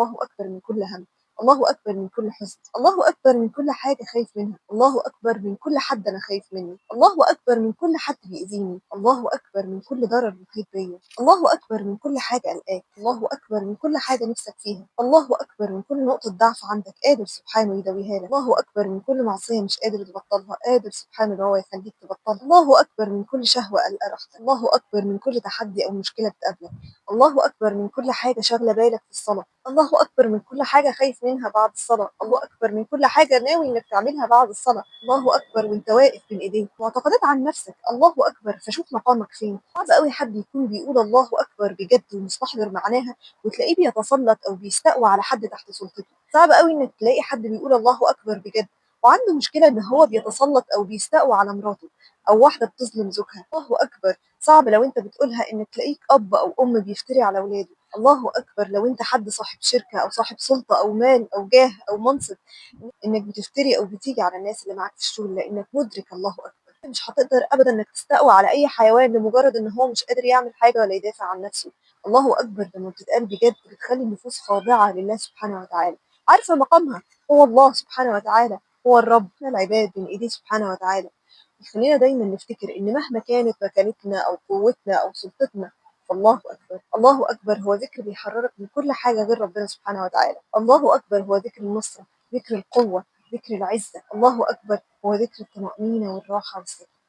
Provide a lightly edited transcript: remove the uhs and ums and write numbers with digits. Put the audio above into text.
الله أكبر من كل هم، الله أكبر من كل حزن، الله أكبر من كل حاجة خايف منها، الله أكبر من كل حد أنا خايف منه، الله أكبر من كل حد بيأذيني، الله أكبر من كل ضرر محيط بيا، الله أكبر من كل حاجة قلقاك، الله أكبر من كل حاجة نفسك فيها، الله أكبر من كل نقطة ضعف عندك قادر سبحانه يداويها لك، الله أكبر من كل معصية مش قادر تبطلها قادر سبحانه إن هو يخليك تبطلها، الله أكبر من كل شهوة قلقانك، الله أكبر من كل تحدي أو مشكلة بتقابلك، الله أكبر من كل حاجة شاغلة بالك في الصلاة، الله أكبر من كل حاجة خايف منها بعد الصلاة، الله أكبر من كل حاجة ناوي إنك تعملها بعد الصلاة، الله أكبر وأنت واقف بين إيديه، معتقدات عن نفسك، الله أكبر فشوف مقامك فين، صعب قوي حد يكون بيقول الله أكبر بجد ومستحضر معناها وتلاقيه بيتسلط أو بيستقوى على حد تحت سلطته، صعب قوي إنك تلاقي حد بيقول الله أكبر بجد وعنده مشكلة إن هو بيتسلط أو بيستقوى على مراته أو واحدة بتظلم زوجها، الله أكبر صعب لو انت بتقولها ان تلاقيك اب او ام بيفتري على اولاده، الله اكبر لو انت حد صاحب شركه او صاحب سلطه او مال او جاه او منصب انك بتفتري او بتيجي على الناس اللي معاك في الشغل لانك مدرك الله اكبر، مش هتقدر ابدا انك تستقوى على اي حيوان لمجرد ان هو مش قادر يعمل حاجه ولا يدافع عن نفسه، الله اكبر لما بتتقال بجد بتخلي النفوس خاضعه لله سبحانه وتعالى، عارفه مقامها هو الله سبحانه وتعالى هو الرب العباد بين ايديه سبحانه وتعالى، خلينا دايما نفتكر ان مهما كانت مكانتنا او قوتنا او سلطتنا فالله اكبر، الله اكبر هو ذكر بيحررك من كل حاجه غير ربنا سبحانه وتعالى، الله اكبر هو ذكر النصره، ذكر القوه، ذكر العزه، الله اكبر هو ذكر الطمانينه والراحه والسكينه.